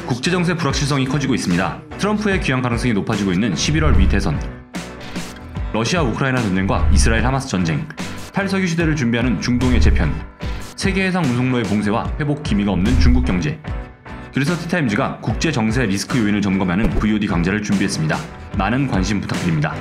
국제정세 불확실성이 커지고 있습니다. 트럼프의 귀환 가능성이 높아지고 있는 11월 미 대선, 러시아 우크라이나 전쟁과 이스라엘 하마스 전쟁, 탈석유 시대를 준비하는 중동의 재편, 세계 해상 운송로의 봉쇄와 회복 기미가 없는 중국 경제. 그래서 티타임즈가 국제정세 리스크 요인을 점검하는 VOD 강좌를 준비했습니다. 많은 관심 부탁드립니다.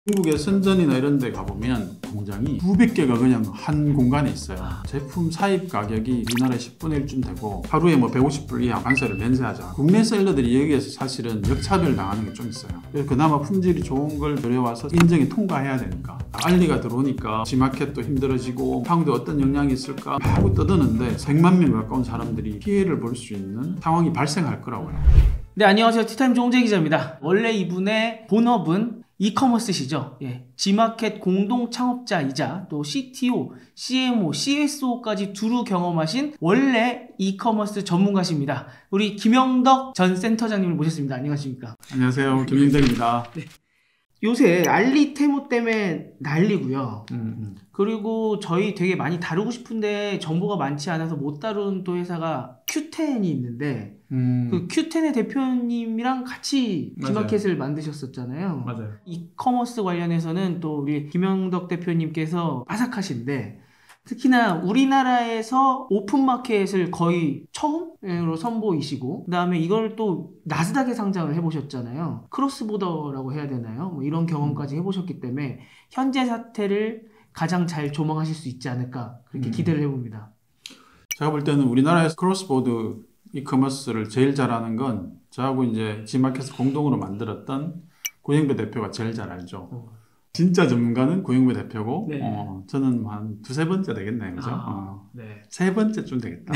중국의 선전이나 이런 데 가보면 공장이 900개가 그냥 한 공간에 있어요. 제품 사입 가격이 우리나라의 10분의 1쯤 되고 하루에 뭐 150불 이하 관세를 면세하자. 국내 셀러들이 여기에서 사실은 역차별 당하는 게 좀 있어요. 그래서 그나마 품질이 좋은 걸 들여와서 인증이 통과해야 되니까 알리가 들어오니까 G마켓도 힘들어지고 향후에 어떤 영향이 있을까 하고 떠드는데 100만 명 가까운 사람들이 피해를 볼 수 있는 상황이 발생할 거라고요. 네, 안녕하세요. 티타임즈 홍재 기자입니다. 원래 이분의 본업은 이커머스시죠. 예, G마켓 공동 창업자이자 또 CTO, CMO, CSO까지 두루 경험하신 원래 이커머스 전문가십니다. 우리 김영덕 전 센터장님을 모셨습니다. 안녕하십니까? 안녕하세요. 김영덕입니다. 네. 요새 알리 테무 때문에 난리고요. 그리고 저희 되게 많이 다루고 싶은데 정보가 많지 않아서 못 다룬 또 회사가 Q10이 있는데 그 Q10의 대표님이랑 같이 G마켓을 만드셨었잖아요. 맞아요. 이커머스 관련해서는 또 우리 김영덕 대표님께서 빠삭하신데 특히나 우리나라에서 오픈마켓을 거의 처음으로 선보이시고 그 다음에 이걸 또 나스닥에 상장을 해보셨잖아요. 크로스보더라고 해야 되나요? 뭐 이런 경험까지 해보셨기 때문에 현재 사태를 가장 잘 조망하실 수 있지 않을까 그렇게 기대를 해봅니다. 제가 볼 때는 우리나라에서 크로스보드 이커머스를 제일 잘하는 건 저하고 이제 G마켓을 공동으로 만들었던 고영배 대표가 제일 잘 알죠. 진짜 전문가는 고영배 대표고 네. 저는 한 두세 번째 되겠네요. 그죠? 네. 세 번째쯤 되겠다.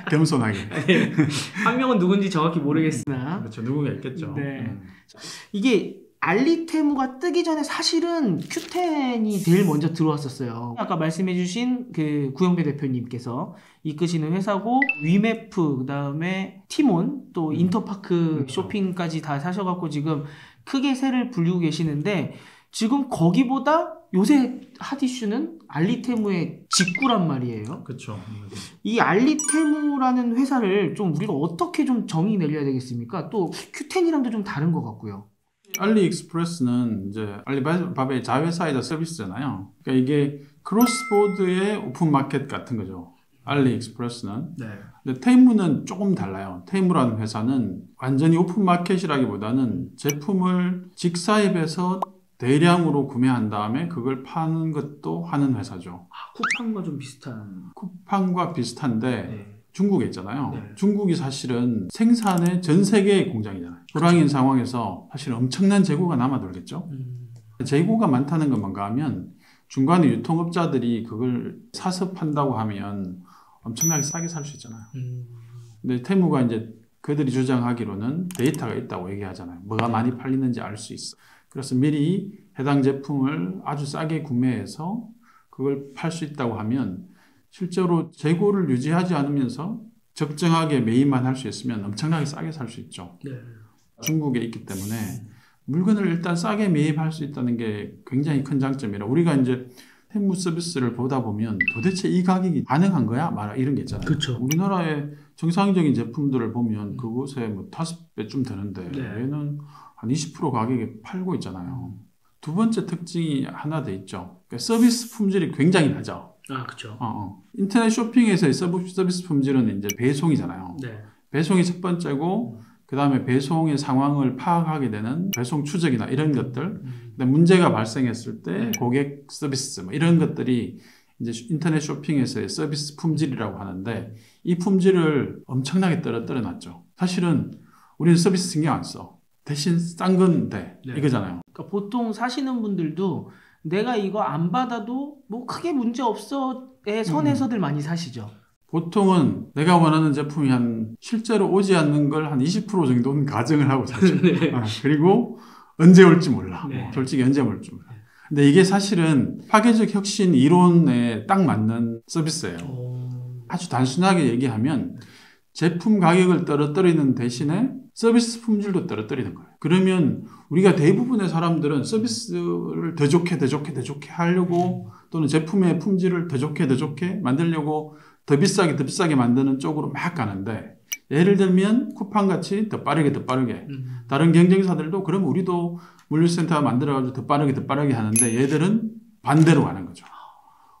겸손하게. 한 명은 누군지 정확히 모르겠으나 그렇죠. 누군가 있겠죠. 네. 이게 알리테무가 뜨기 전에 사실은 Q10이 제일 먼저 들어왔었어요. 아까 말씀해주신 그 구영배 대표님께서 이끄시는 회사고 위메프 그다음에 티몬 또 인터파크 쇼핑까지 다 사셔갖고 지금 크게 세를 불리고 계시는데 지금 거기보다 요새 핫 이슈는 알리테무의 직구란 말이에요. 그렇죠. 이 알리테무라는 회사를 좀 우리가 어떻게 좀 정의 내려야 되겠습니까? 또 Q10이랑도 좀 다른 것 같고요. 알리익스프레스는 이제 알리바바의 자회사이자 서비스잖아요. 그러니까 이게 크로스보드의 오픈마켓 같은 거죠. 알리익스프레스는. 네. 근데 테무는 조금 달라요. 테무라는 회사는 완전히 오픈마켓이라기보다는 제품을 직사입해서 대량으로 구매한 다음에 그걸 파는 것도 하는 회사죠. 쿠팡과 좀 비슷한. 쿠팡과 비슷한데 네. 중국에 있잖아요. 네. 중국이 사실은 생산의 전 세계의 공장이잖아요. 불황인 상황에서 사실 엄청난 재고가 남아돌겠죠. 재고가 많다는 건 뭔가 하면 중간에 유통업자들이 그걸 사서 판다고 하면 엄청나게 싸게 살 수 있잖아요. 근데 테무가 이제 그들이 주장하기로는 데이터가 있다고 얘기하잖아요. 뭐가 많이 팔리는지 알 수 있어. 그래서 미리 해당 제품을 아주 싸게 구매해서 그걸 팔 수 있다고 하면 실제로 재고를 유지하지 않으면서 적정하게 매입만 할 수 있으면 엄청나게 싸게 살 수 있죠. 네. 중국에 있기 때문에 물건을 일단 싸게 매입할 수 있다는 게 굉장히 큰 장점이라 우리가 이제 테무 서비스를 보다 보면 도대체 이 가격이 가능한 거야? 말 이런 게 있잖아요. 그쵸. 우리나라의 정상적인 제품들을 보면 그곳에 뭐 5배쯤 되는데 네. 얘는 한 20% 가격에 팔고 있잖아요. 두 번째 특징이 하나 더 있죠. 그러니까 서비스 품질이 굉장히 낮아. 아, 그렇죠. 인터넷 쇼핑에서의 서비스 품질은 이제 배송이잖아요. 네. 배송이 첫 번째고 그 다음에 배송의 상황을 파악하게 되는 배송 추적이나 이런 것들 근데 문제가 발생했을 때 고객 서비스 뭐 이런 것들이 이제 인터넷 쇼핑에서의 서비스 품질이라고 하는데 이 품질을 엄청나게 떨어뜨려놨죠. 사실은 우리는 서비스 신경 안 써. 대신 싼 건데 이거잖아요. 그러니까 보통 사시는 분들도 내가 이거 안 받아도 뭐 크게 문제 없어의 선에서들 많이 사시죠. 보통은 내가 원하는 제품이 실제로 오지 않는 걸 한 20% 정도는 가정을 하고 사죠. 네. 그리고 언제 올지 몰라. 네. 솔직히 언제 올지 몰라. 근데 이게 사실은 파괴적 혁신 이론에 딱 맞는 서비스예요. 아주 단순하게 얘기하면 제품 가격을 떨어뜨리는 대신에 서비스 품질도 떨어뜨리는 거예요. 그러면 우리가 대부분의 사람들은 서비스를 더 좋게 하려고 또는 제품의 품질을 더 좋게 만들려고 더 비싸게 만드는 쪽으로 막 가는데 예를 들면 쿠팡같이 더 빠르게 다른 경쟁사들도 그럼 우리도 물류센터 만들어가지고 더 빠르게 하는데 얘들은 반대로 가는 거죠.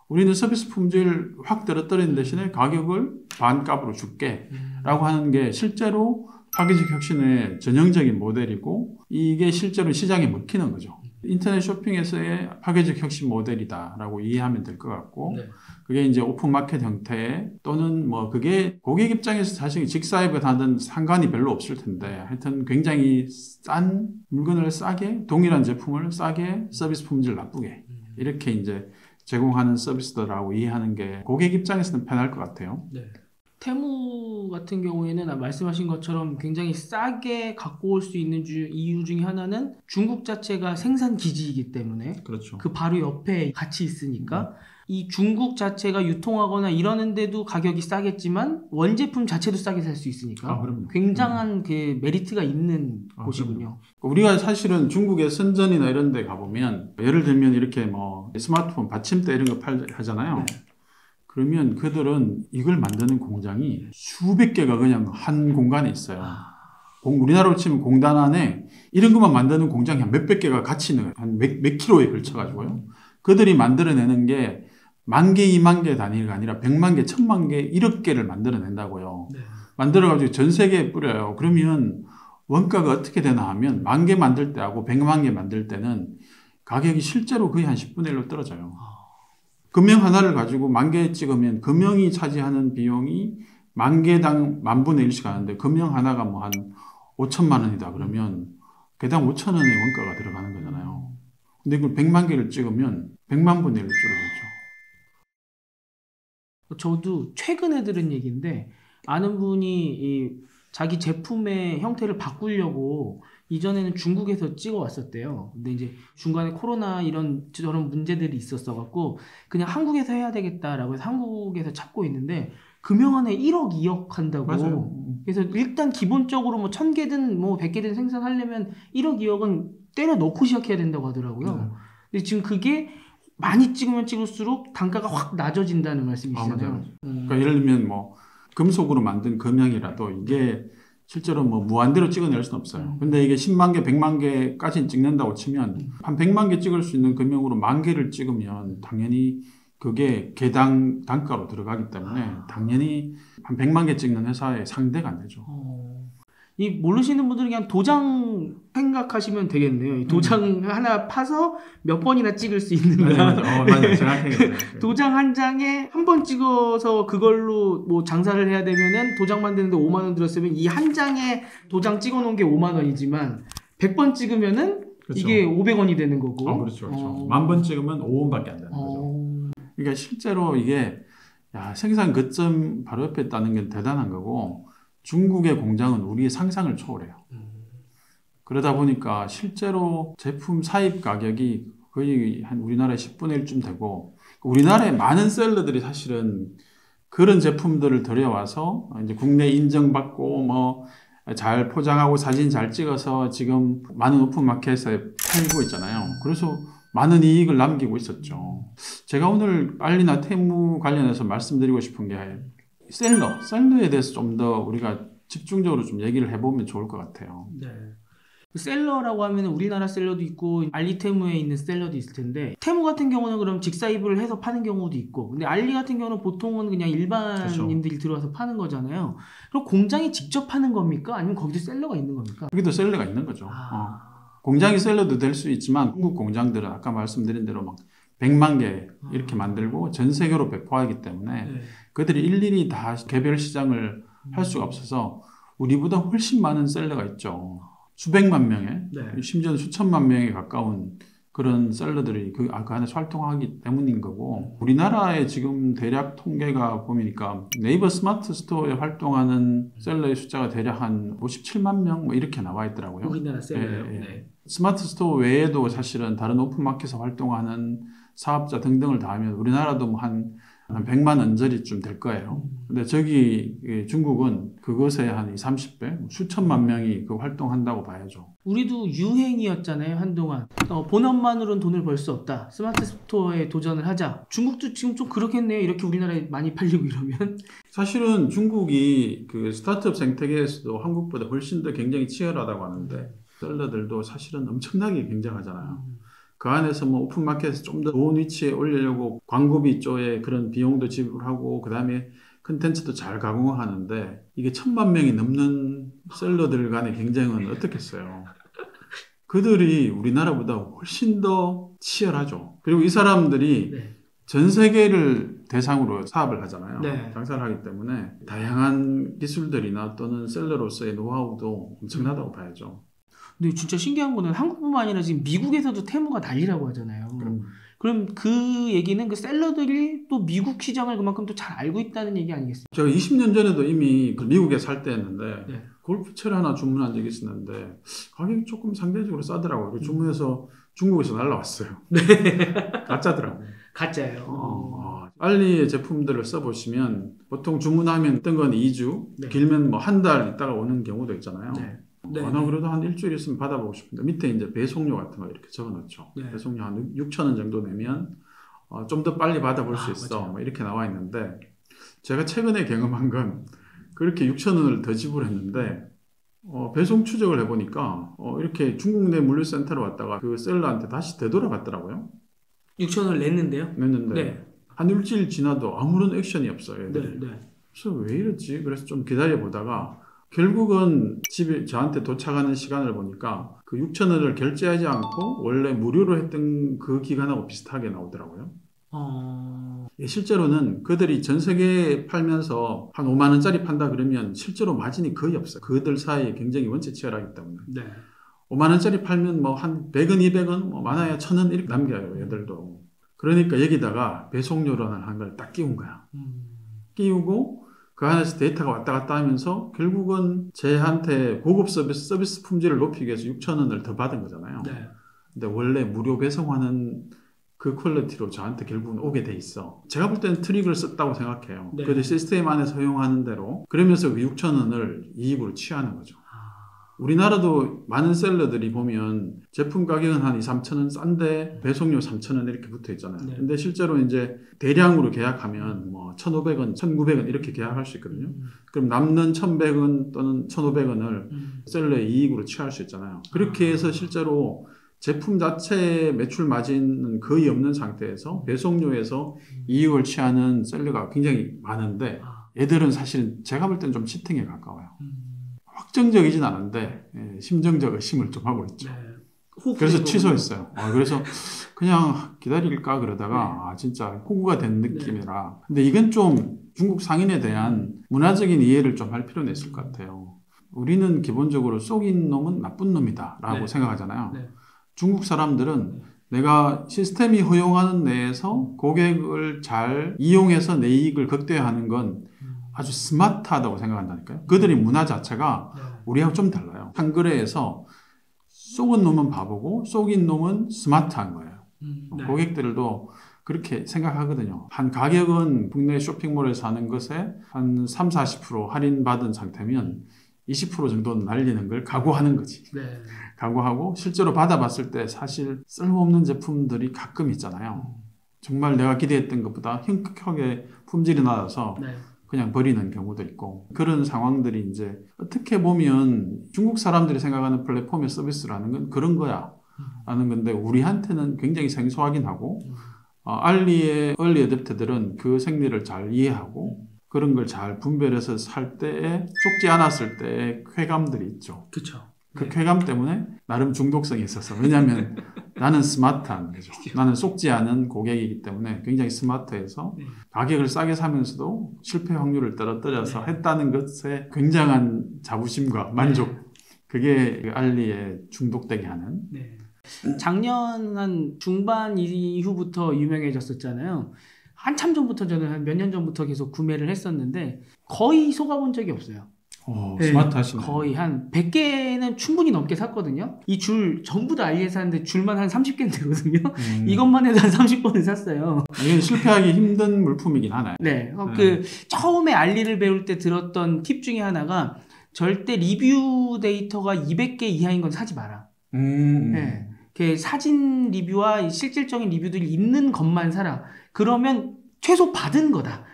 우리는 서비스 품질 확 떨어뜨리는 대신에 가격을 반값으로 줄게 라고 하는 게 실제로 파괴적 혁신의 전형적인 모델이고 이게 실제로 시장에 먹히는 거죠. 인터넷 쇼핑에서의 파괴적 혁신 모델이다라고 이해하면 될 것 같고 네. 그게 이제 오픈마켓 형태 또는 뭐 그게 고객 입장에서 사실 직사입을 하든 상관이 별로 없을 텐데 하여튼 굉장히 싼 물건을 싸게 동일한 제품을 싸게 서비스 품질 나쁘게 이렇게 이제 제공하는 서비스더라고 이해하는 게 고객 입장에서는 편할 것 같아요. 네. 테무 같은 경우에는 말씀하신 것처럼 굉장히 싸게 갖고 올 수 있는 이유 중에 하나는 중국 자체가 생산 기지이기 때문에 그렇죠. 그 바로 옆에 같이 있으니까 이 중국 자체가 유통하거나 이러는데도 가격이 싸겠지만 원제품 자체도 싸게 살 수 있으니까 그럼요. 굉장한 그 메리트가 있는 곳이군요. 우리가 사실은 중국의 선전이나 이런 데 가보면 예를 들면 이렇게 뭐 스마트폰 받침대 이런 거 하잖아요. 네. 그러면 그들은 이걸 만드는 공장이 수백 개가 그냥 한 공간에 있어요. 우리나라로 치면 공단 안에 이런 것만 만드는 공장이 한 몇백 개가 같이 있는 거예요. 한 몇 킬로에 걸쳐가지고요. 그들이 만들어내는 게 10,000개, 20,000개 단위가 아니라 100만 개, 1000만 개, 1억 개를 만들어낸다고요. 네. 만들어가지고 전 세계에 뿌려요. 그러면 원가가 어떻게 되나 하면 10,000개 만들 때하고 100만 개 만들 때는 가격이 실제로 거의 한 10분의 1로 떨어져요. 금형 하나를 가지고 10,000개 찍으면 금형이 차지하는 비용이 10,000개당 10,000분의 1씩 하는데 금형 하나가 뭐 한 5천만 원이다 그러면 개당 5천 원의 원가가 들어가는 거잖아요. 근데 그걸 100만 개를 찍으면 100만 분의 1로 줄어들죠. 저도 최근에 들은 얘기인데 아는 분이 자기 제품의 형태를 바꾸려고 이전에는 중국에서 찍어 왔었대요. 근데 이제 중간에 코로나 이런 저런 문제들이 있었어갖고 그냥 한국에서 해야 되겠다라고 해서 한국에서 찾고 있는데 금형 안에 1억, 2억 한다고. 맞아요. 그래서 일단 기본적으로 뭐 1,000개든 뭐 100개든 생산하려면 1억, 2억은 때려 넣고 시작해야 된다고 하더라고요. 근데 지금 그게 많이 찍으면 찍을수록 단가가 확 낮아진다는 말씀이시잖아요. 맞아요. 그러니까 예를 들면 뭐 금속으로 만든 금형이라도 이게 실제로 뭐 무한대로 찍어낼 수는 없어요. 근데 이게 10만 개, 100만 개까지 찍는다고 치면 한 100만 개 찍을 수 있는 금형으로 10,000개를 찍으면 당연히 그게 개당 단가로 들어가기 때문에 당연히 한 100만 개 찍는 회사의 상대가 안 되죠. 이 모르시는 분들은 그냥 도장 생각하시면 되겠네요. 이 도장 하나 파서 몇 번이나 찍을 수 있는 거야. 맞아요. 정확하게. 도장 한 장에 한 번 찍어서 그걸로 뭐 장사를 해야 되면은 도장 만드는데 5만 원 들었으면 이 한 장에 도장 찍어 놓은 게 5만 원이지만 100번 찍으면은 그렇죠. 이게 500원이 되는 거고. 그렇죠. 10,000번 찍으면 5원밖에 안 되는 거죠. 그러니까 실제로 이게 생산 거점 바로 옆에 있다는 게 대단한 거고 중국의 공장은 우리의 상상을 초월해요. 그러다 보니까 실제로 제품 사입 가격이 거의 한 우리나라의 10분의 1쯤 되고 우리나라의 많은 셀러들이 사실은 그런 제품들을 들여와서 이제 국내 인정받고 뭐 잘 포장하고 사진 잘 찍어서 지금 많은 오픈마켓에 팔고 있잖아요. 그래서 많은 이익을 남기고 있었죠. 제가 오늘 알리나 테무 관련해서 말씀드리고 싶은 게 셀러에 대해서 좀 더 우리가 집중적으로 좀 얘기를 해보면 좋을 것 같아요. 네. 셀러라고 하면 우리나라 셀러도 있고 알리테무에 있는 셀러도 있을 텐데 테무 같은 경우는 그럼 직사입을 해서 파는 경우도 있고 근데 알리 같은 경우는 보통은 그냥 일반인들이 들어와서 파는 거잖아요. 그럼 공장이 직접 파는 겁니까? 아니면 거기도 셀러가 있는 겁니까? 거기도 셀러가 있는 거죠. 공장이 셀러도 될 수 있지만 한국 공장들은 아까 말씀드린 대로 막 100만 개 이렇게 만들고 전 세계로 배포하기 때문에 그들이 일일이 다 개별 시장을 할 수가 없어서 우리보다 훨씬 많은 셀러가 있죠. 수백만 명의 심지어 수천만 명에 가까운 그런 셀러들이 그 안에서 활동하기 때문인 거고 우리나라의 지금 대략 통계가 보니까 네이버 스마트 스토어에 활동하는 셀러의 숫자가 대략 한 57만 명 뭐 이렇게 나와 있더라고요. 우리나라 셀러요? 네. 스마트 스토어 외에도 사실은 다른 오픈마켓에서 활동하는 사업자 등등을 다 하면 우리나라도 뭐 한 한 100만 언저리쯤 될 거예요. 근데 저기 중국은 그것에 한 20, 30배, 수천만 명이 그 활동한다고 봐야죠. 우리도 유행이었잖아요, 한동안. 본업만으로는 돈을 벌 수 없다. 스마트 스토어에 도전을 하자. 중국도 지금 좀 그렇겠네요. 이렇게 우리나라에 많이 팔리고 이러면. 사실은 중국이 그 스타트업 생태계에서도 한국보다 훨씬 더 굉장히 치열하다고 하는데 셀러들도 사실은 엄청나게 굉장하잖아요. 그 안에서 뭐 오픈마켓에서 좀 더 좋은 위치에 올리려고 광고비 쪽에 그런 비용도 지불하고 그 다음에 컨텐츠도 잘 가공하는데 이게 1000만 명이 넘는 셀러들 간의 경쟁은 어떻겠어요. 그들이 우리나라보다 훨씬 더 치열하죠. 그리고 이 사람들이 네. 전 세계를 대상으로 사업을 하잖아요. 네. 장사를 하기 때문에 다양한 기술들이나 또는 셀러로서의 노하우도 엄청나다고 봐야죠. 근데 진짜 신기한 거는 한국뿐만 아니라 지금 미국에서도 테무가 난리라고 하잖아요. 그럼 그 얘기는 그 셀러들이 또 미국 시장을 그만큼 또 잘 알고 있다는 얘기 아니겠어요? 제가 20년 전에도 이미 미국에 살 때였는데 네. 골프채를 하나 주문한 적이 있었는데 가격이 조금 상대적으로 싸더라고요. 주문해서 중국에서 날라왔어요. 네. 가짜더라고요. 가짜예요. 알리의 제품들을 써보시면 보통 주문하면 어떤 건 2주, 네. 길면 뭐 한 달 있다가 오는 경우도 있잖아요. 네. 네. 그래도 한 일주일 있으면 받아보고 싶은데 밑에 이제 배송료 같은 거 이렇게 적어놓죠. 네. 배송료 한 6,000원 정도 내면 좀 더 빨리 받아볼 수 있어. 맞아요. 뭐 이렇게 나와 있는데 제가 최근에 경험한 건 그렇게 6,000원을 더 지불했는데 배송 추적을 해보니까 이렇게 중국 내 물류센터로 왔다가 그 셀러한테 다시 되돌아갔더라고요. 6,000원을 냈는데요? 냈는데 네. 한 일주일 지나도 아무런 액션이 없어요. 애들이. 네. 그래서 왜 이러지? 그래서 좀 기다려보다가 결국은 집에 저한테 도착하는 시간을 보니까 그 6,000원을 결제하지 않고 원래 무료로 했던 그 기간하고 비슷하게 나오더라고요. 실제로는 그들이 전 세계에 팔면서 한 5만 원짜리 판다 그러면 실제로 마진이 거의 없어요. 그들 사이에 경쟁이 원체 치열하기 때문에. 네. 5만 원짜리 팔면 뭐 한 100원, 200원, 뭐 많아야 1,000원 이렇게 남겨요. 얘들도. 그러니까 여기다가 배송료라는 한 걸 딱 끼운 거야. 끼우고 그 안에서 데이터가 왔다 갔다 하면서 결국은 쟤한테 고급 서비스 품질을 높이기 위해서 6,000원을 더 받은 거잖아요. 네. 근데 원래 무료 배송하는 그 퀄리티로 저한테 결국은 오게 돼 있어. 제가 볼 때는 트릭을 썼다고 생각해요. 네. 그래도 시스템 안에서 허용하는 대로. 그러면서 그 6,000원을 이익으로 취하는 거죠. 우리나라도 많은 셀러들이 보면 제품 가격은 한 2, 3,000원 싼데 배송료 3,000원 이렇게 붙어 있잖아요. 네. 근데 실제로 이제 대량으로 계약하면 뭐 1,500원, 1,900원 이렇게 계약할 수 있거든요. 그럼 남는 1,100원 또는 1,500원을 셀러의 이익으로 취할 수 있잖아요. 그렇게 해서 실제로 제품 자체의 매출 마진은 거의 없는 상태에서 배송료에서 이익을 취하는 셀러가 굉장히 많은데 얘들은 사실은 제가 볼 때는 좀 치팅에 가까워요. 확정적이진 않은데 심정적 의심을 좀 하고 있죠. 네. 그래서 취소했어요. 그래서 그냥 기다릴까 그러다가 진짜 호구가 된 느낌이라. 근데 이건 좀 중국 상인에 대한 문화적인 이해를 좀 할 필요는 있을 것 같아요. 우리는 기본적으로 속인 놈은 나쁜 놈이다 라고 네. 생각하잖아요. 네. 중국 사람들은 내가 시스템이 허용하는 내에서 고객을 잘 이용해서 내 이익을 극대화하는 건 아주 스마트하다고 생각한다니까요. 그들의 문화 자체가 우리하고 좀 달라요. 한글에서 속은 놈은 바보고 속인 놈은 스마트한 거예요. 네. 고객들도 그렇게 생각하거든요. 한 가격은 국내 쇼핑몰에서 하는 것에 한 3, 40% 할인받은 상태면 20% 정도는 날리는 걸 각오하는 거지. 네. 각오하고 실제로 받아봤을 때 사실 쓸모없는 제품들이 가끔 있잖아요. 정말 내가 기대했던 것보다 흉측하게 품질이 낮아서 네. 그냥 버리는 경우도 있고 그런 상황들이 이제 어떻게 보면 중국 사람들이 생각하는 플랫폼의 서비스라는 건 그런 거야 라는 건데 우리한테는 굉장히 생소하긴 하고 알리의 얼리 어댑터들은 그 생리를 잘 이해하고 그런 걸 잘 분별해서 살 때에 속지 않았을 때의 쾌감들이 있죠. 그렇죠. 그 쾌감 때문에 나름 중독성이 있어서 왜냐하면 나는 스마트한 거죠. 나는 속지 않은 고객이기 때문에 굉장히 스마트해서 가격을 싸게 사면서도 실패 확률을 떨어뜨려서 했다는 것에 굉장한 자부심과 만족. 그게 알리에 중독되게 하는. 네. 작년 한 중반 이후부터 유명해졌었잖아요. 한참 전부터 저는 한 몇 년 전부터 계속 구매를 했었는데 거의 속아본 적이 없어요. 네, 스마트하시네. 거의 한 100개는 충분히 넘게 샀거든요. 이 줄 전부 다 알리에 샀는데 줄만 한 30개는 되거든요. 이것만 해도 한 30번을 샀어요. 이게 실패하기 힘든 물품이긴 하나요. 네. 그 처음에 알리를 배울 때 들었던 팁 중에 하나가 절대 리뷰 데이터가 200개 이하인 건 사지 마라. 네. 그 사진 리뷰와 실질적인 리뷰들이 있는 것만 사라. 그러면 최소 받은 거다.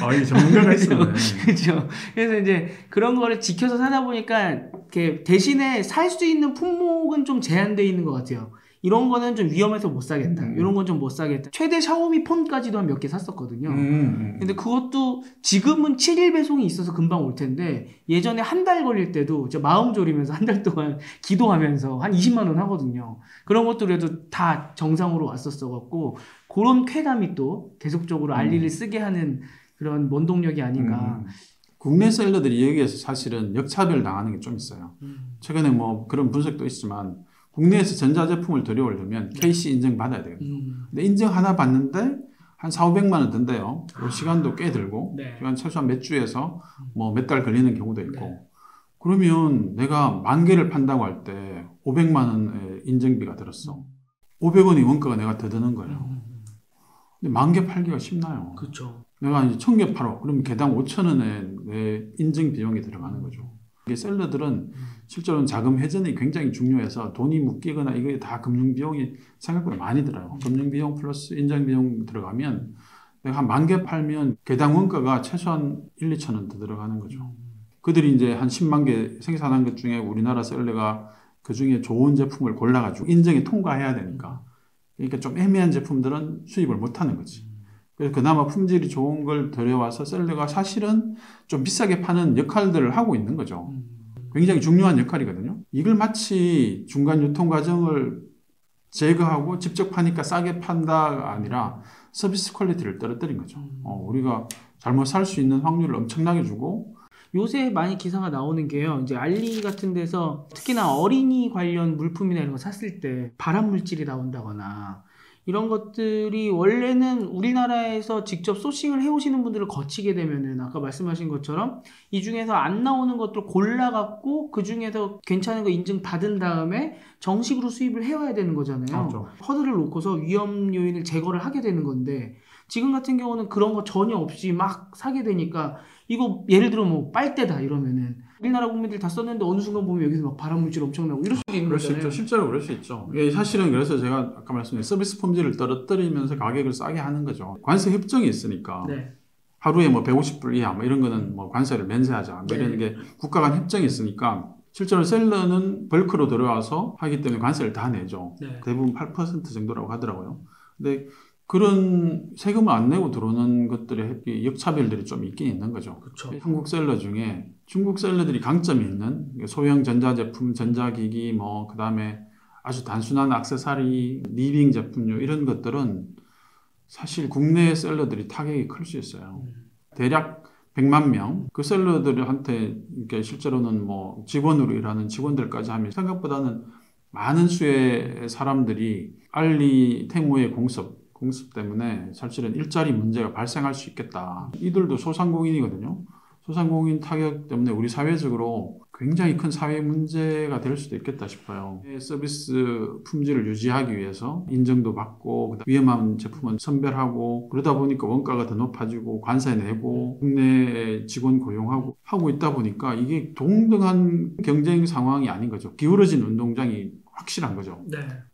이 전문가가 있어요. 그렇죠. 그래서 이제 그런 거를 지켜서 사다 보니까 이렇게 대신에 살 수 있는 품목은 좀 제한되어 있는 것 같아요. 이런 거는 좀 위험해서 못 사겠다. 이런 건 좀 못 사겠다. 최대 샤오미 폰까지도 한 몇 개 샀었거든요. 근데 그것도 지금은 7일 배송이 있어서 금방 올 텐데 예전에 한 달 걸릴 때도 저 마음 졸이면서 한 달 동안 기도하면서 한 20만 원 하거든요. 그런 것들에도 다 정상으로 왔었어갖고 그런 쾌감이 또 계속적으로 알리를 쓰게 하는 그런 원동력이 아닌가. 국내 셀러들이 여기에서 사실은 역차별 당하는 게 좀 있어요. 최근에 뭐 그런 분석도 있지만 국내에서 전자제품을 들여오려면 KC 인증 받아야 되거든요. 근데 인증 하나 받는데 한 4,500만 원 든대요. 시간도 꽤 들고 시간 최소한 몇 주에서 뭐 몇 달 걸리는 경우도 있고 그러면 내가 10,000개를 판다고 할 때 500만 원의 인증비가 들었어. 500원이 원가가 내가 더 드는 거예요. 근데 10,000개 팔기가 쉽나요? 그렇죠. 내가 이제 1,000개 팔아. 그러면 개당 5,000원의 내 인증 비용이 들어가는 거죠. 이게 셀러들은 실제로는 자금 회전이 굉장히 중요해서 돈이 묶이거나 이게 다 금융 비용이 생각보다 많이 들어요. 금융 비용 플러스 인증 비용 들어가면 내가 한 10,000개 팔면 개당 원가가 최소한 1,000~2,000원 더 들어가는 거죠. 그들이 이제 한 10만 개 생산한 것 중에 우리나라 셀러가 그 중에 좋은 제품을 골라가지고 인증에 통과해야 되니까. 그러니까 좀 애매한 제품들은 수입을 못 하는 거지. 그래서 그나마 품질이 좋은 걸 들여와서 셀러가 사실은 좀 비싸게 파는 역할들을 하고 있는 거죠. 굉장히 중요한 역할이거든요. 이걸 마치 중간 유통 과정을 제거하고 직접 파니까 싸게 판다가 아니라 서비스 퀄리티를 떨어뜨린 거죠. 우리가 잘못 살 수 있는 확률을 엄청나게 주고 요새 많이 기사가 나오는 게요. 이제 알리 같은 데서 특히나 어린이 관련 물품이나 이런 거 샀을 때 발암 물질이 나온다거나 이런 것들이 원래는 우리나라에서 직접 소싱을 해오시는 분들을 거치게 되면은 아까 말씀하신 것처럼 이 중에서 안 나오는 것들 골라갖고 그 중에서 괜찮은 거 인증 받은 다음에 정식으로 수입을 해와야 되는 거잖아요. 그렇죠. 허들을 놓고서 위험 요인을 제거를 하게 되는 건데 지금 같은 경우는 그런 거 전혀 없이 막 사게 되니까 이거 예를 들어 뭐 빨대다 이러면은 우리나라 국민들 다 썼는데 어느 순간 보면 여기서 막 발암물질 엄청 나고 이럴 수도 있는 그럴 수 거잖아요. 있죠. 실제로 그럴 수 있죠. 사실은 그래서 제가 아까 말씀드린 서비스 품질을 떨어뜨리면서 가격을 싸게 하는 거죠. 관세 협정이 있으니까 하루에 뭐 150불 이하 뭐 이런 거는 뭐 관세를 면세하자 뭐 이런 게 국가 간 협정이 있으니까 실제로 셀러는 벌크로 들어와서 하기 때문에 관세를 다 내죠. 대부분 8% 정도라고 하더라고요. 근데 그런 세금을 안 내고 들어오는 것들의 역차별들이 좀 있긴 있는 거죠. 그렇죠. 한국 셀러 중에 중국 셀러들이 강점이 있는 소형 전자제품, 전자기기, 뭐 그다음에 아주 단순한 액세서리, 리빙 제품류 이런 것들은 사실 국내 셀러들이 타격이 클 수 있어요. 대략 100만 명, 그 셀러들한테 이렇게 실제로는 뭐 직원으로 일하는 직원들까지 하면 생각보다는 많은 수의 사람들이 알리, 테무의 공습 때문에 사실은 일자리 문제가 발생할 수 있겠다. 이들도 소상공인이거든요. 소상공인 타격 때문에 우리 사회적으로 굉장히 큰 사회 문제가 될 수도 있겠다 싶어요. 서비스 품질을 유지하기 위해서 인증도 받고 위험한 제품은 선별하고 그러다 보니까 원가가 더 높아지고 관세 내고 국내 직원 고용하고 하고 있다 보니까 이게 동등한 경쟁 상황이 아닌 거죠. 기울어진 운동장이 확실한 거죠.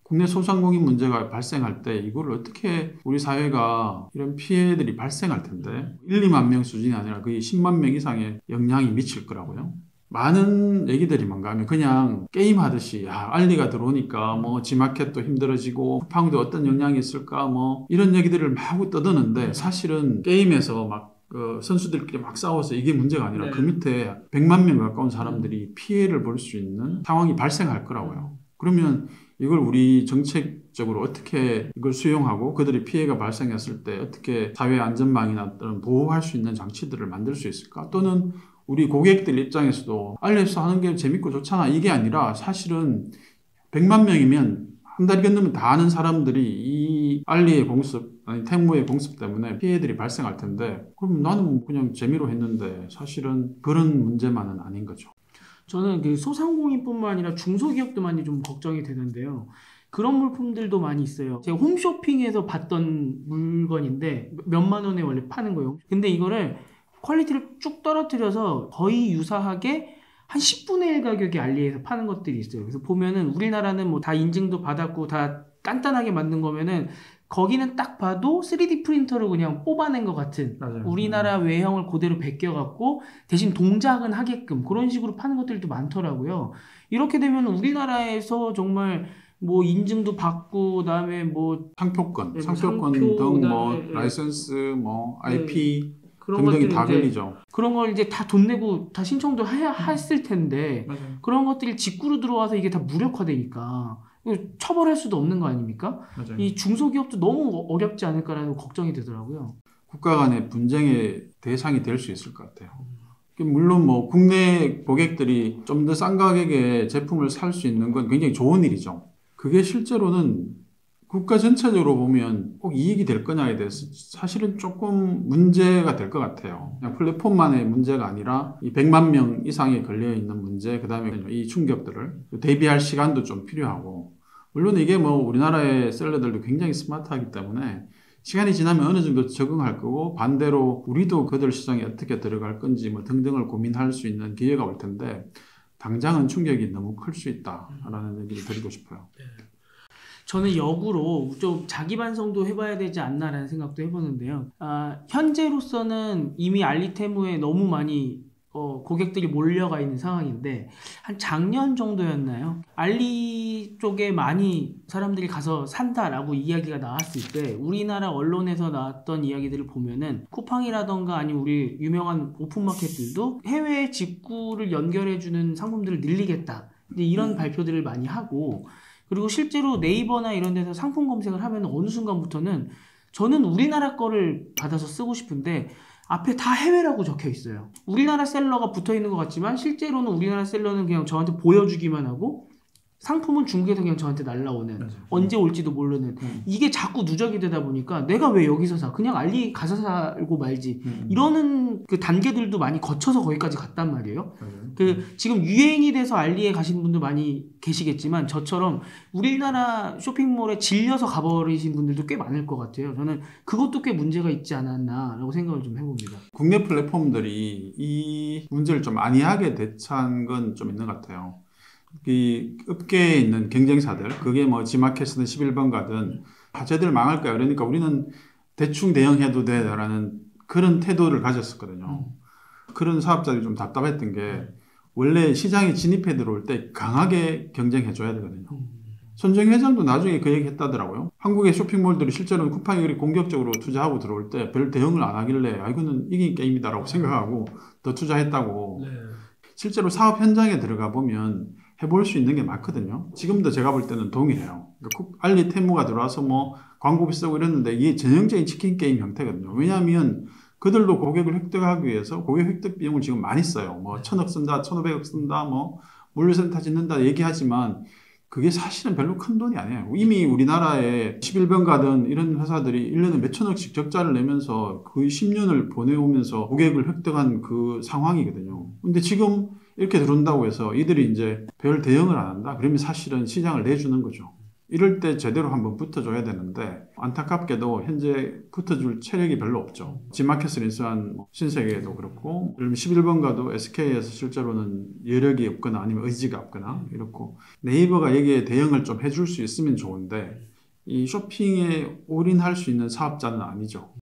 국내 소상공인 문제가 발생할 때 이걸 어떻게 우리 사회가 이런 피해들이 발생할 텐데 1, 2만 명 수준이 아니라 거의 10만 명 이상의 영향이 미칠 거라고요. 많은 얘기들이 뭔가 하면 그냥 게임하듯이 알리가 들어오니까 뭐 지마켓도 힘들어지고 쿠팡도 어떤 영향이 있을까 뭐 이런 얘기들을 막 떠드는데 사실은 게임에서 막 선수들끼리 막 싸워서 이게 문제가 아니라 그 밑에 100만 명 가까운 사람들이 피해를 볼 수 있는 상황이 발생할 거라고요. 그러면 이걸 우리 정책적으로 어떻게 이걸 수용하고 그들이 피해가 발생했을 때 어떻게 사회 안전망이나 또는 보호할 수 있는 장치들을 만들 수 있을까? 또는 우리 고객들 입장에서도 알리에서 하는 게 재밌고 좋잖아. 이게 아니라 사실은 100만 명이면 한 달이 끝나면 다 아는 사람들이 이 알리의 공습, 아니 테무의 공습 때문에 피해들이 발생할 텐데 그럼 나는 그냥 재미로 했는데 사실은 그런 문제만은 아닌 거죠. 저는 그 소상공인뿐만 아니라 중소기업도 많이 좀 걱정이 되는데요. 그런 물품들도 많이 있어요. 제가 홈쇼핑에서 봤던 물건인데 몇만 원에 원래 파는 거예요. 근데 이거를 퀄리티를 쭉 떨어뜨려서 거의 유사하게 한 10분의 1 가격에 알리에서 파는 것들이 있어요. 그래서 보면은 우리나라는 뭐 다 인증도 받았고 다 간단하게 만든 거면은 거기는 딱 봐도 3D 프린터로 그냥 뽑아낸 것 같은 맞아요. 우리나라 외형을 그대로 베껴갖고 대신 동작은 하게끔 그런 식으로 파는 것들도 많더라고요. 이렇게 되면 우리나라에서 정말 뭐 인증도 받고 그다음에 뭐 상표권, 네, 상표권 상표, 등 뭐 그다음에 라이선스, 뭐 네. IP 그런 등등이 것들을 다 이제 걸리죠. 그런 걸 이제 다 돈 내고 다 신청도 했을 텐데 맞아요. 그런 것들이 직구로 들어와서 이게 다 무력화되니까 이거 처벌할 수도 없는 거 아닙니까? 맞아요. 이 중소기업도 너무 어렵지 않을까라는 걱정이 되더라고요. 국가 간의 분쟁의 대상이 될 수 있을 것 같아요. 물론 뭐 국내 고객들이 좀 더 싼 가격에 제품을 살 수 있는 건 굉장히 좋은 일이죠. 그게 실제로는 국가 전체적으로 보면 꼭 이익이 될 거냐에 대해서 사실은 조금 문제가 될 것 같아요. 그냥 플랫폼만의 문제가 아니라 이 100만 명 이상이 걸려있는 문제, 그 다음에 이 충격들을 대비할 시간도 좀 필요하고, 물론 이게 뭐 우리나라의 셀러들도 굉장히 스마트하기 때문에 시간이 지나면 어느 정도 적응할 거고, 반대로 우리도 그들 시장에 어떻게 들어갈 건지 뭐 등등을 고민할 수 있는 기회가 올 텐데, 당장은 충격이 너무 클 수 있다라는 얘기를 드리고 싶어요. 저는 역으로 좀 자기 반성도 해봐야 되지 않나라는 생각도 해보는데요. 현재로서는 이미 알리테무에 너무 많이 고객들이 몰려가 있는 상황인데 한 작년 정도였나요? 알리 쪽에 많이 사람들이 가서 산다라고 이야기가 나왔을 때 우리나라 언론에서 나왔던 이야기들을 보면은 쿠팡이라던가 아니면 우리 유명한 오픈마켓들도 해외 직구를 연결해주는 상품들을 늘리겠다. 이런 발표들을 많이 하고 그리고 실제로 네이버나 이런 데서 상품 검색을 하면 어느 순간부터는 저는 우리나라 거를 받아서 쓰고 싶은데 앞에 다 해외라고 적혀 있어요. 우리나라 셀러가 붙어 있는 것 같지만 실제로는 우리나라 셀러는 그냥 저한테 보여주기만 하고 상품은 중국에서 그냥 저한테 날라오는 맞아요. 언제 올지도 모르는 이게 자꾸 누적이 되다 보니까 내가 왜 여기서 사? 그냥 알리 가서 사고 말지 이러는 그 단계들도 많이 거쳐서 거기까지 갔단 말이에요. 지금 유행이 돼서 알리에 가신 분도 많이 계시겠지만 저처럼 우리나라 쇼핑몰에 질려서 가버리신 분들도 꽤 많을 것 같아요. 저는 그것도 꽤 문제가 있지 않았나라고 생각을 좀 해봅니다. 국내 플랫폼들이 이 문제를 좀 안이하게 대처한 건 좀 있는 것 같아요. 이 업계에 있는 경쟁사들, 그게 뭐 지마켓이든 11번 가든 쟤들 망할 거야. 그러니까 우리는 대충 대응해도 돼라는 그런 태도를 가졌었거든요. 그런 사업자들이 좀 답답했던 게 원래 시장에 진입해 들어올 때 강하게 경쟁해줘야 되거든요. 손정희 회장도 나중에 그 얘기 했다더라고요. 한국의 쇼핑몰들이 실제로는 쿠팡이 그렇게 공격적으로 투자하고 들어올 때 별 대응을 안 하길래 이거는 이긴 게임이다라고 생각하고 더 투자했다고. 네. 실제로 사업 현장에 들어가 보면 해볼 수 있는 게 많거든요. 지금도 제가 볼 때는 동일해요. 그러니까 알리 테무가 들어와서 뭐 광고비 쓰고 이랬는데 이게 전형적인 치킨 게임 형태거든요. 왜냐하면 그들도 고객을 획득하기 위해서 고객 획득 비용을 지금 많이 써요. 뭐 1,000억 쓴다, 1,500억 쓴다, 뭐 물류센터 짓는다 얘기하지만 그게 사실은 별로 큰 돈이 아니에요. 이미 우리나라에 11번 가든 이런 회사들이 1년에 몇천억씩 적자를 내면서 거의 10년을 보내오면서 고객을 획득한 그 상황이거든요. 근데 지금 이렇게 들어온다고 해서 이들이 이제 별 대응을 안 한다? 그러면 사실은 시장을 내주는 거죠. 이럴 때 제대로 한번 붙어줘야 되는데 안타깝게도 현재 붙어줄 체력이 별로 없죠. 지마켓을 인수한 신세계도 그렇고 11번 가도 SK에서 실제로는 여력이 없거나 아니면 의지가 없거나 이렇고 네이버가 여기에 대응을 좀 해줄 수 있으면 좋은데 이 쇼핑에 올인할 수 있는 사업자는 아니죠.